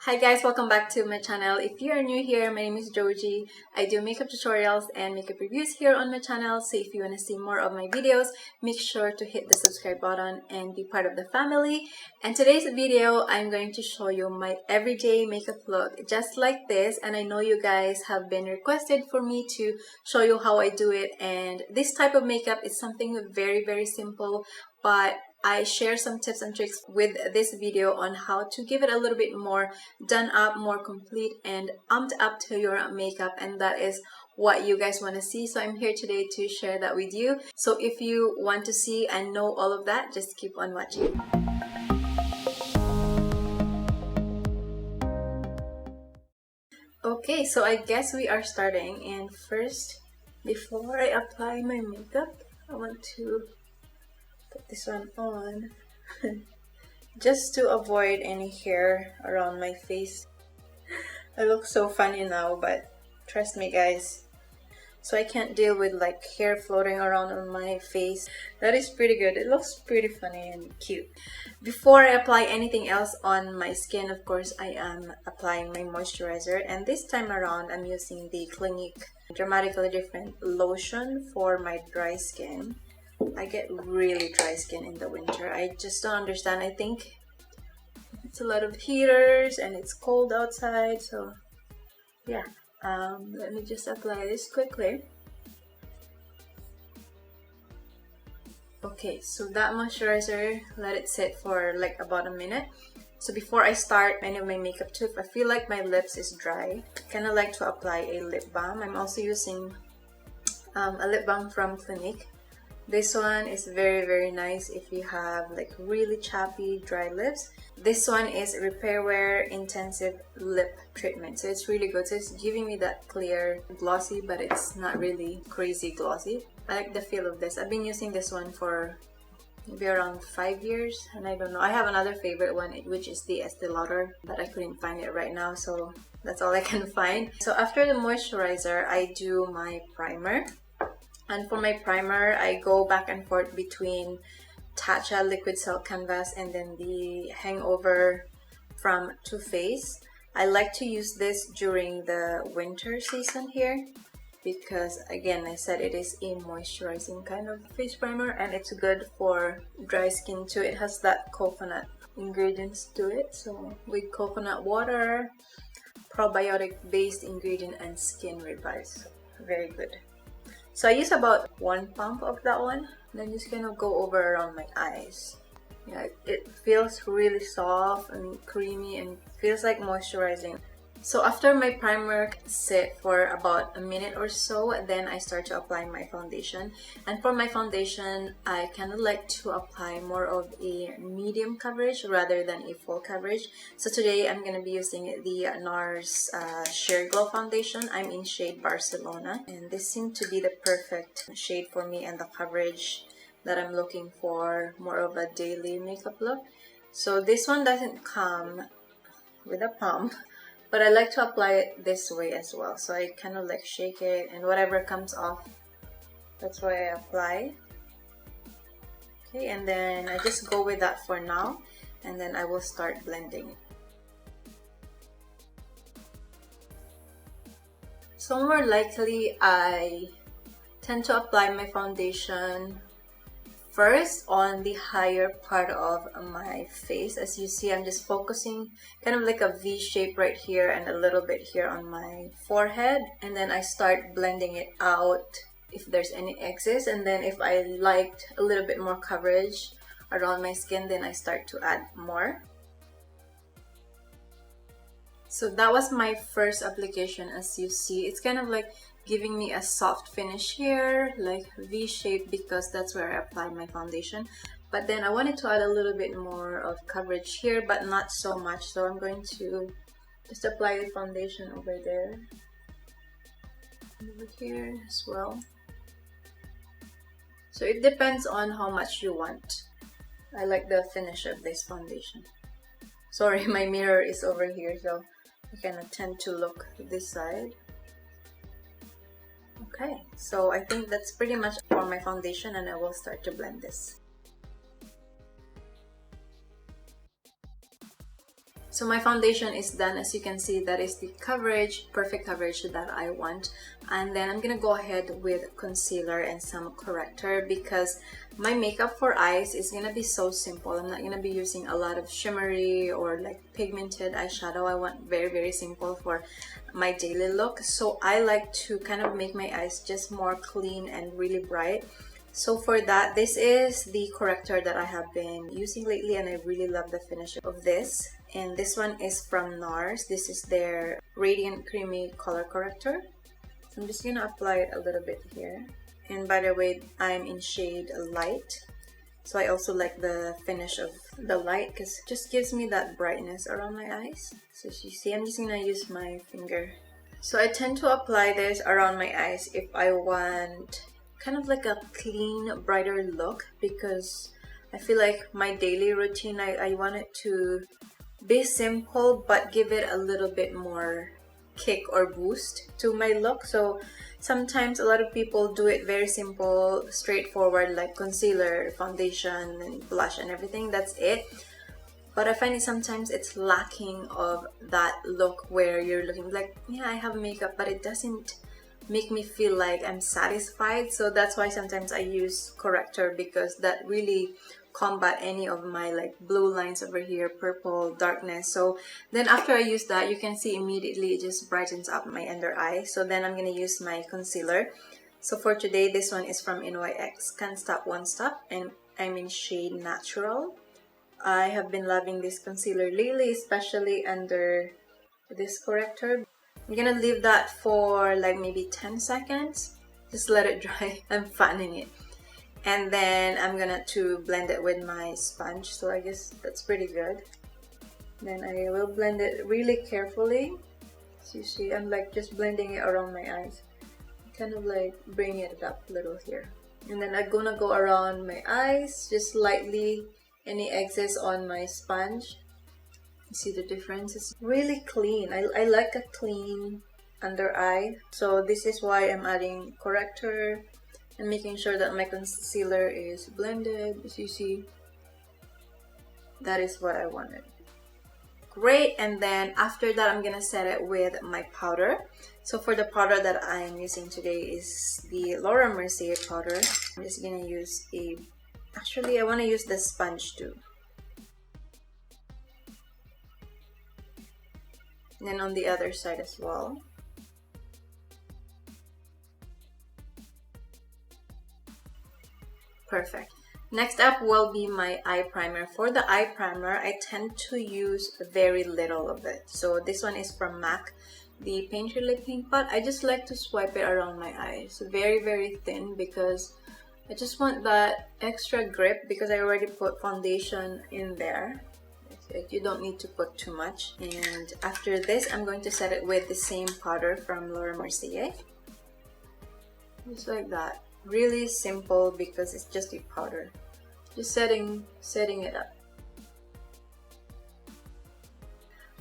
Hi guys, welcome back to my channel. If you are new here, my name is Joji. I do makeup tutorials and makeup reviews here on my channel. So if you want to see more of my videos, make sure to hit the subscribe button and be part of the family. And today's video, I'm going to show you my everyday makeup look just like this. And I know you guys have been requested for me to show you how I do it. And this type of makeup is something very simple, but I share some tips and tricks with this video on how to give it a little bit more done up, more complete and amped up to your makeup, and that is what you guys want to see. So I'm here today to share that with you. So if you want to see and know all of that, just keep on watching. Okay, so I guess we are starting, and first, before I apply my makeup, I want to put this one on just to avoid any hair around my face. I look so funny now, but trust me guys, so I can't deal with like hair floating around on my face. That is pretty good. It looks pretty funny and cute. Before I apply anything else on my skin, of course, I am applying my moisturizer, and this time around I'm using the Clinique Dramatically Different lotion for my dry skin. I get really dry skin in the winter. I just don't understand. I think it's a lot of heaters and it's cold outside, so yeah. Let me just apply this quickly. Okay, so that moisturizer, let it sit for like about a minute. So before I start any of my makeup too, if I feel like my lips is dry, I kind of like to apply a lip balm. I'm also using a lip balm from Clinique. This one is very nice if you have like really chappy dry lips. This one is Repair Wear Intensive Lip Treatment, so it's really good. So it's giving me that clear glossy, but it's not really crazy glossy. I like the feel of this. I've been using this one for maybe around 5 years, and I don't know, I have another favorite one, which is the Estee Lauder, but I couldn't find it right now, so that's all I can find. So after the moisturizer, I do my primer. And for my primer, I go back and forth between Tatcha Liquid Silk Canvas and then the Hangover from Too Faced. I like to use this during the winter season here because, again, I said it is a moisturizing kind of face primer, and it's good for dry skin too. It has that coconut ingredients to it, so with coconut water, probiotic based ingredient, and skin revives. Very good. So I use about 1 pump of that one, then just kind of go over around my eyes. Yeah, it feels really soft and creamy and feels like moisturizing. So after my primer sit for about a minute or so, then I start to apply my foundation. And for my foundation, I kind of like to apply more of a medium coverage rather than a full coverage. So today I'm going to be using the NARS Sheer Glow Foundation. I'm in shade Barcelona, and this seemed to be the perfect shade for me and the coverage that I'm looking for, more of a daily makeup look. So this one doesn't come with a pump, but I like to apply it this way as well. So I kind of like shake it, and whatever comes off, that's why I apply. Okay, and then I just go with that for now, and then I will start blending it. So more likely, I tend to apply my foundation first on the higher part of my face. As you see, I'm just focusing kind of like a V shape right here and a little bit here on my forehead, and then I start blending it out if there's any excess, and then if I liked a little bit more coverage around my skin, then I start to add more. So that was my first application. As you see, it's kind of like giving me a soft finish here, like V shape, because that's where I apply my foundation. But then I wanted to add a little bit more of coverage here, but not so much, so I'm going to just apply the foundation over there, over here as well. So it depends on how much you want. I like the finish of this foundation. Sorry, my mirror is over here, so I kind of tend to look this side. Okay, so I think that's pretty much for my foundation, and I will start to blend this. So my foundation is done. As you can see, that is the coverage, perfect coverage that I want. And then I'm gonna go ahead with concealer and some corrector because my makeup for eyes is gonna be so simple. I'm not gonna be using a lot of shimmery or like pigmented eyeshadow. I want very simple for my daily look. So I like to kind of make my eyes just more clean and really bright. So for that, this is the corrector that I have been using lately, and I really love the finish of this. And this one is from NARS. This is their Radiant Creamy Color Corrector. So I'm just gonna apply it a little bit here. And by the way, I'm in shade Light. So I also like the finish of the light because it just gives me that brightness around my eyes. So as you see, I'm just gonna use my finger. So I tend to apply this around my eyes if I want kind of like a clean, brighter look, because I feel like my daily routine, I want it to be simple but give it a little bit more kick or boost to my look. So sometimes a lot of people do it very simple, straightforward, like concealer, foundation, and blush and everything, that's it. But I find it sometimes it's lacking of that look where you're looking like, yeah, I have makeup, but it doesn't make me feel like I'm satisfied. So that's why sometimes I use corrector, because that really combat any of my like blue lines over here, purple, darkness. So then after I use that, you can see immediately it just brightens up my under eye. So then I'm gonna use my concealer. So for today, this one is from NYX, Can't Stop Won't Stop, and I'm in shade Natural. I have been loving this concealer lately, especially under this corrector. I'm gonna leave that for like maybe 10 seconds. Just let it dry. I'm fanning it. And then I'm gonna blend it with my sponge. So I guess that's pretty good. Then I will blend it really carefully. So you see, I'm like just blending it around my eyes. Kind of like bring it up a little here. And then I'm gonna go around my eyes, just lightly, any excess on my sponge. See the difference? It's really clean. I like a clean under eye. So this is why I'm adding corrector and making sure that my concealer is blended. As you see, that is what I wanted. Great. And then after that, I'm gonna set it with my powder. So for the powder that I'm using today is the Laura Mercier powder. I'm just gonna use actually I want to use the sponge too. And then on the other side as well. Perfect. Next up will be my eye primer. For the eye primer, I tend to use very little of it. So this one is from MAC, the Paint Your Lip Pink Pot. I just like to swipe it around my eyes. Very thin, because I just want that extra grip, because I already put foundation in there. You don't need to put too much. And after this, I'm going to set it with the same powder from Laura Mercier. Just like that. Really simple, because it's just a powder. Just setting it up.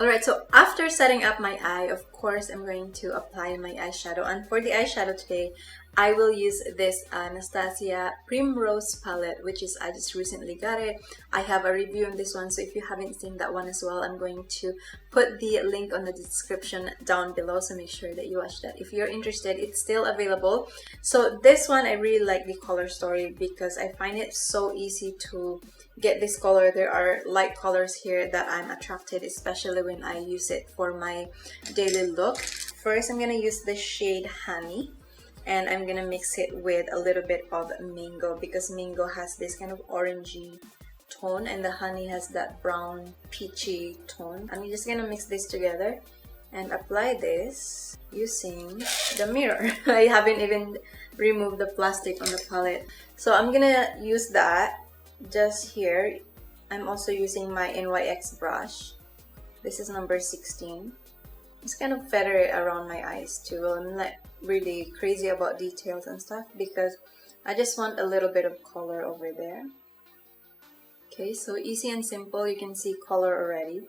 Alright, so after setting up my eye, of course, I'm going to apply my eyeshadow. And for the eyeshadow today, I will use this Anastasia Primrose Palette, which is, I just recently got it. I have a review on this one, so if you haven't seen that one as well, I'm going to put the link on the description down below, so make sure that you watch that. If you're interested, it's still available. So this one, I really like the color story, because I find it so easy to get this color. There are light colors here that I'm attracted, especially when I use it for my daily look. First, I'm gonna use the shade Honey, and I'm gonna mix it with a little bit of Mango, because Mango has this kind of orangey tone and the Honey has that brown peachy tone. I'm just gonna mix this together and apply this using the mirror. I haven't even removed the plastic on the palette, so I'm gonna use that just here. I'm also using my NYX brush. This is number 16. Just kind of feather it around my eyes too. I'm not really crazy about details and stuff, because I just want a little bit of color over there. Okay, so easy and simple. You can see color already.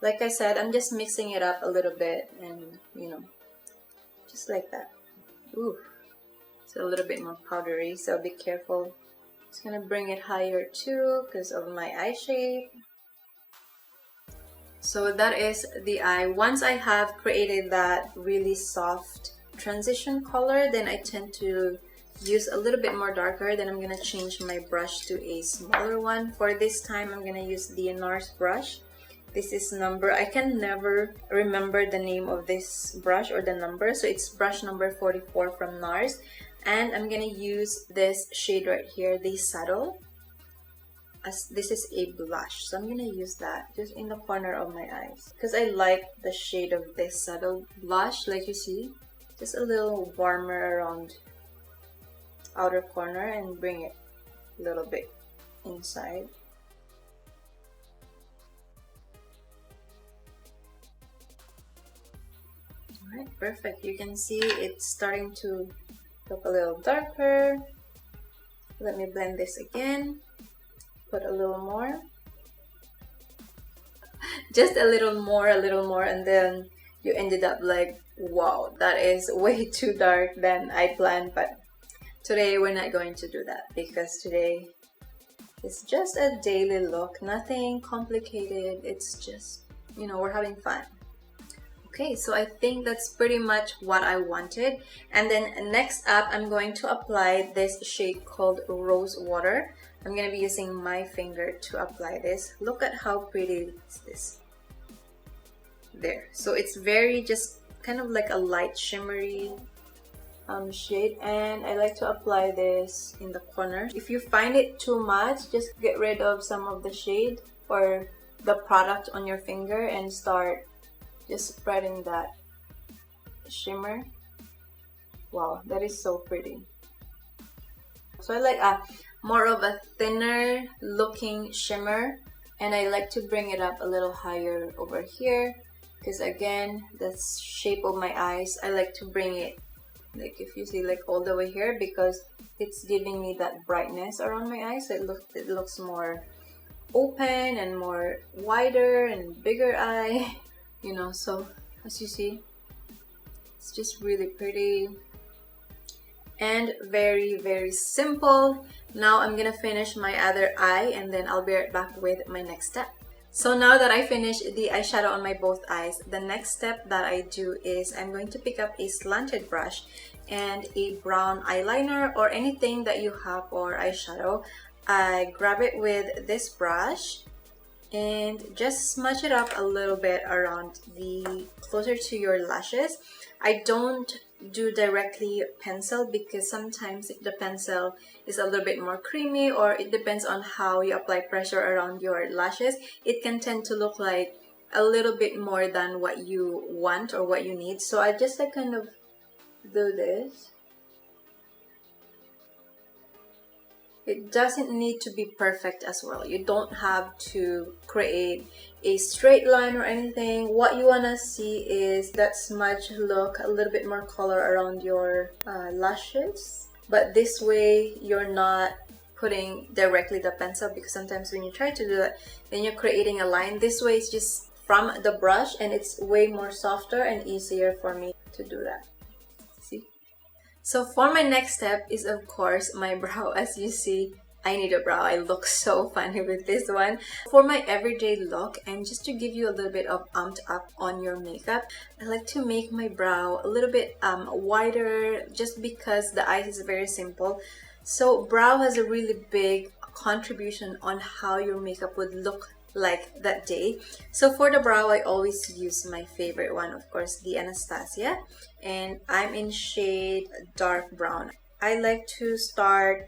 Like I said, I'm just mixing it up a little bit, and you know, just like that. Ooh, it's a little bit more powdery, so be careful. Just gonna bring it higher too, because of my eye shape. So that is the eye. Once I have created that really soft transition color, then I tend to use a little bit more darker. Then I'm gonna change my brush to a smaller one. For this time, I'm gonna use the NARS brush. This is number, I can never remember the name of this brush or the number, so it's brush number 44 from NARS. And I'm gonna use this shade right here, the Saddle, as this is a blush, so I'm gonna use that just in the corner of my eyes because I like the shade of this Saddle blush. Like you see, just a little warmer around outer corner and bring it a little bit inside. Alright, perfect. You can see it's starting to look a little darker. Let me blend this again. Put a little more. Just a little more, and then you ended up like, wow, that is way too dark than I planned. But today we're not going to do that because today is just a daily look, nothing complicated. It's just, you know, we're having fun. Okay, so I think that's pretty much what I wanted. And then next up, I'm going to apply this shade called Rose Water. I'm going to be using my finger to apply this. Look at how pretty is this. There. So it's very just kind of like a light shimmery shade, and I like to apply this in the corner. If you find it too much, just get rid of some of the shade or the product on your finger and start just spreading that shimmer. Wow, that is so pretty. So I like more of a thinner looking shimmer, and I like to bring it up a little higher over here because again, the shape of my eyes, I like to bring it, like if you see, like all the way here because it's giving me that brightness around my eyes. So it looks more open and more wider and bigger eye. You know, so as you see, it's just really pretty and very, very simple. Now I'm gonna finish my other eye and then I'll be right back with my next step. So now that I finished the eyeshadow on my both eyes, the next step that I do is I'm going to pick up a slanted brush and a brown eyeliner or anything that you have for eyeshadow. I grab it with this brush and just smudge it up a little bit around the closer to your lashes. I don't do directly pencil because sometimes if the pencil is a little bit more creamy, or it depends on how you apply pressure around your lashes, it can tend to look like a little bit more than what you want or what you need. So I just like kind of do this. It doesn't need to be perfect as well. You don't have to create a straight line or anything. What you want to see is that smudge look, a little bit more color around your lashes. But this way, you're not putting directly the pencil, because sometimes when you try to do that, then you're creating a line. This way, it's just from the brush and it's way more softer and easier for me to do that. See? So for my next step is of course my brow. As you see, I need a brow. I look so funny with this one. For my everyday look, and just to give you a little bit of amped up on your makeup, I like to make my brow a little bit wider, just because the eyes is very simple. So brow has a really big contribution on how your makeup would look like that day. So for the brow, I always use my favorite one, of course, the Anastasia, and I'm in shade dark brown. I like to start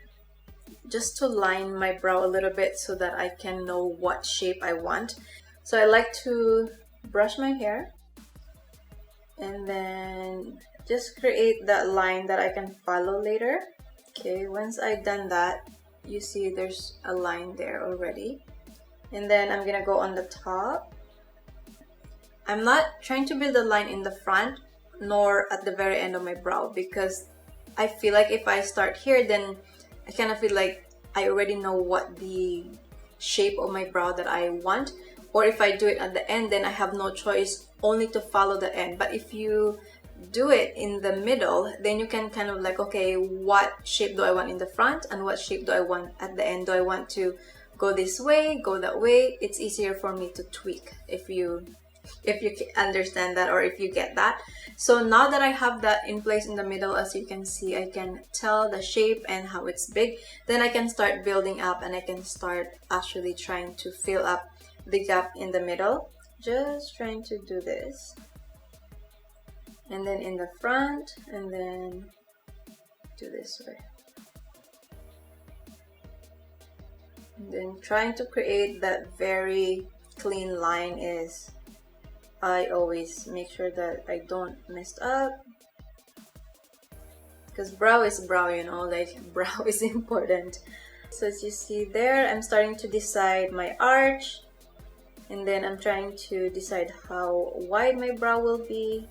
just to line my brow a little bit so that I can know what shape I want. So I like to brush my hair and then just create that line that I can follow later. Okay, once I've done that, you see there's a line there already. And then I'm gonna go on the top. I'm not trying to build a line in the front nor at the very end of my brow, because I feel like if I start here, then I kind of feel like I already know what the shape of my brow that I want. Or if I do it at the end, then I have no choice only to follow the end. But if you do it in the middle, then you can kind of like, okay, what shape do I want in the front and what shape do I want at the end? Do I want to go this way, go that way. It's easier for me to tweak if you understand that, or if you get that. So now that I have that in place in the middle, as you can see, I can tell the shape and how it's big. Then I can start building up, and I can start actually trying to fill up the gap in the middle. Just trying to do this, and then in the front, and then do this way, and then trying to create that very clean line. Is I always make sure that I don't mess up, because brow is brow, you know, like brow is important. So as you see there, I'm starting to decide my arch, and then I'm trying to decide how wide my brow will be.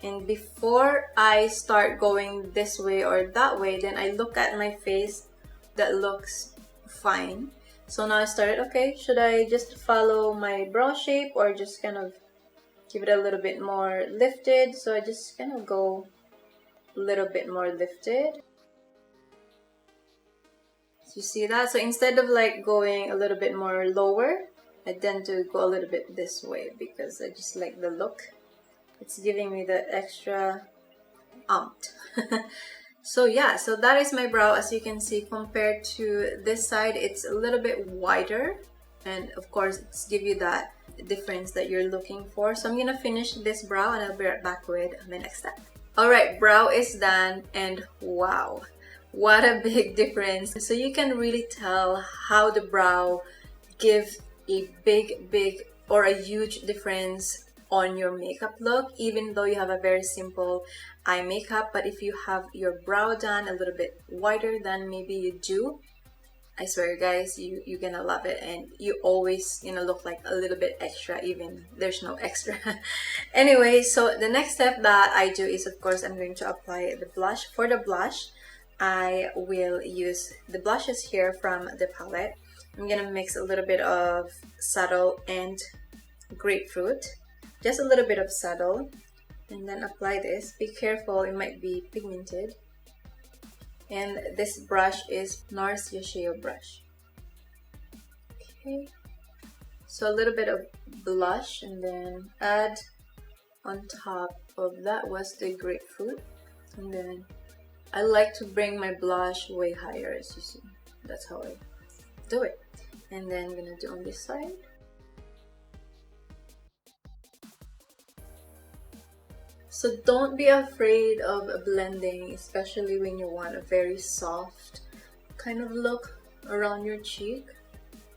And before I start going this way or that way, then I look at my face that looks fine. So now I started, okay, should I just follow my brow shape or just kind of give it a little bit more lifted? So I just kind of go a little bit more lifted. So you see that? So instead of like going a little bit more lower, I tend to go a little bit this way because I just like the look. It's giving me the extra oomph. So yeah, so that is my brow. As you can see, compared to this side, it's a little bit wider, and of course it's give you that difference that you're looking for. So I'm gonna finish this brow and I'll be right back with my next step. Alright, brow is done, and wow, what a big difference. So you can really tell how the brow gives a big or a huge difference on your makeup look, even though you have a very simple eye makeup. But if you have your brow done a little bit wider than maybe you do, I swear guys, you're gonna love it, and you always, you know, look like a little bit extra, even there's no extra. Anyway, so the next step that I do is, of course, I'm going to apply the blush. For the blush, I will use the blushes here from the palette. I'm gonna mix a little bit of subtle and grapefruit, just a little bit of subtle, and then apply this. Be careful, it might be pigmented. And this brush is Anastasia brush. Okay, so a little bit of blush, and then add on top of that was the grapefruit. And then I like to bring my blush way higher, as you see. That's how I do it. And then I'm gonna do on this side. So don't be afraid of blending, especially when you want a very soft kind of look around your cheek.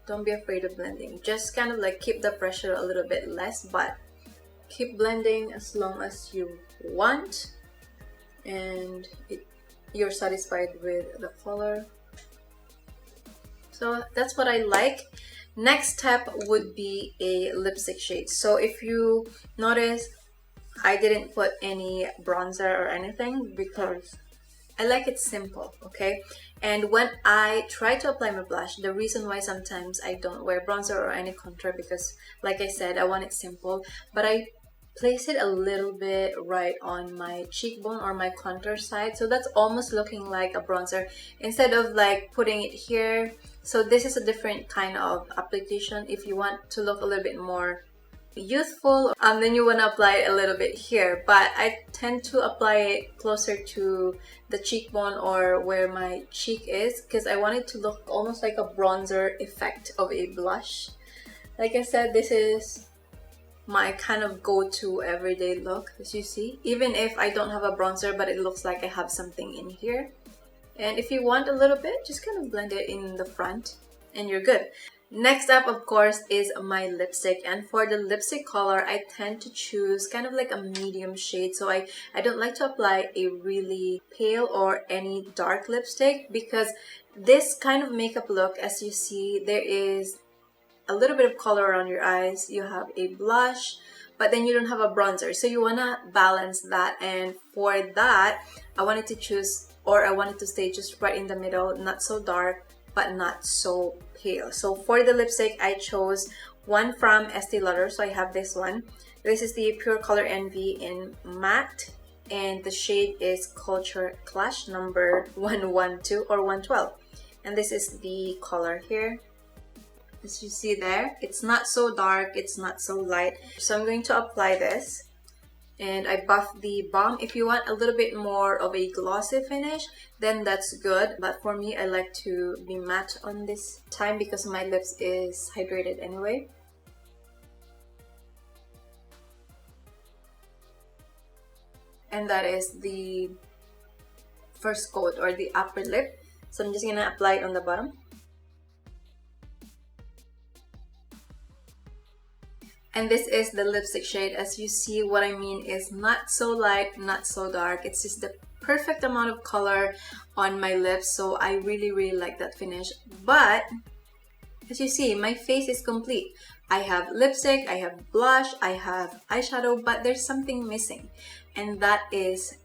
Don't be afraid of blending. Just kind of like keep the pressure a little bit less, but keep blending as long as you want and you're satisfied with the color. So that's what I like. Next step would be a lipstick shade. So if you notice, I didn't put any bronzer or anything because I like it simple, okay? And when I try to apply my blush, the reason why sometimes I don't wear bronzer or any contour, because like I said, I want it simple, but I place it a little bit right on my cheekbone or my contour side, so that's almost looking like a bronzer instead of like putting it here. So this is a different kind of application. If you want to look a little bit more youthful, then you want to apply it a little bit here, but I tend to apply it closer to the cheekbone or where my cheek is, because I want it to look almost like a bronzer effect of a blush. Like I said, this is my kind of go-to everyday look, as you see, even if I don't have a bronzer, but it looks like I have something in here. And if you want a little bit, just kind of blend it in the front and you're good. Next up, of course, is my lipstick, and for the lipstick color, I tend to choose kind of like a medium shade. So I don't like to apply a really pale or any dark lipstick, because this kind of makeup look, as you see, there is a little bit of color around your eyes, you have a blush, but then you don't have a bronzer. So you want to balance that, and for that, I wanted to choose, or I wanted to stay just right in the middle, not so dark, but not so pale. So for the lipstick, I chose one from Estee Lauder. So I have this one. This is the Pure Color Envy in matte, and the shade is Culture Clash number 112 or 112. And this is the color here. As you see there, it's not so dark, it's not so light. So I'm going to apply this. And I buffed the balm. If you want a little bit more of a glossy finish, then that's good. But for me, I like to be matte on this time because my lips is hydrated anyway. And that is the first coat or the upper lip. So I'm just gonna apply it on the bottom. And this is the lipstick shade. As you see, what I mean is not so light, not so dark. It's just the perfect amount of color on my lips. So I really like that finish. But as you see, my face is complete. I have lipstick, I have blush, I have eyeshadow, but there's something missing. And that is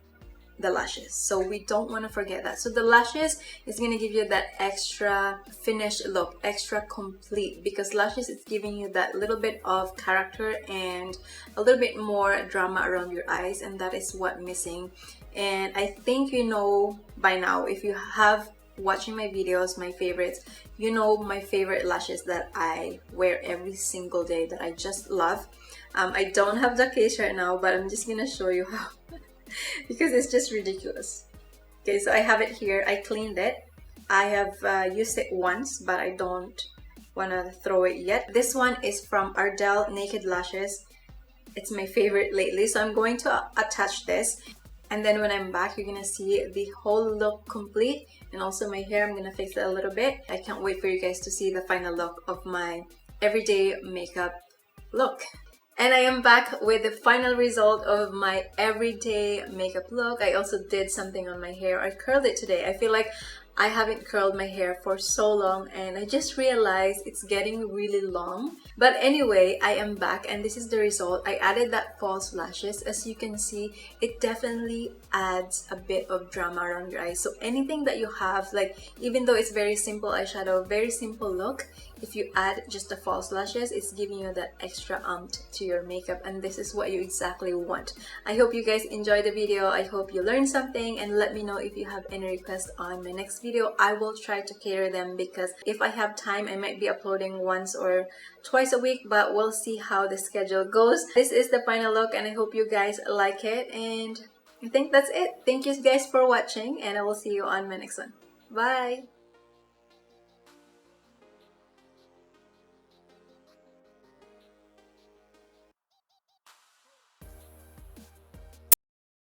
the lashes. So we don't want to forget that. So the lashes is going to give you that extra finished look, extra complete, because lashes is giving you that little bit of character and a little bit more drama around your eyes, and that is what missing. And I think you know by now, if you have watching my videos, my favorites, you know my favorite lashes that I wear every single day that I just love. I don't have the case right now, but I'm just gonna show you how because it's just ridiculous. Okay, so I have it here. I cleaned it. I have used it once, but I don't want to throw it yet. This one is from Ardell Naked Lashes. It's my favorite lately, so I'm going to attach this. And then when I'm back, you're gonna see the whole look complete. And also my hair, I'm gonna fix it a little bit. I can't wait for you guys to see the final look of my everyday makeup look. And I am back with the final result of my everyday makeup look. I also did something on my hair. I curled it today. I feel like I haven't curled my hair for so long, and I just realized it's getting really long. But anyway, I am back and this is the result. I added that false lashes. As you can see, it definitely adds a bit of drama around your eyes. So anything that you have, like even though it's very simple eyeshadow, very simple look, if you add just the false lashes, it's giving you that extra oomph to your makeup, and this is what you exactly want. I hope you guys enjoyed the video. I hope you learned something, and let me know if you have any requests on my next video. I will try to cater them, because if I have time, I might be uploading once or twice a week, but we'll see how the schedule goes. This is the final look, and I hope you guys like it, and I think that's it. Thank you guys for watching, and I will see you on my next one. Bye!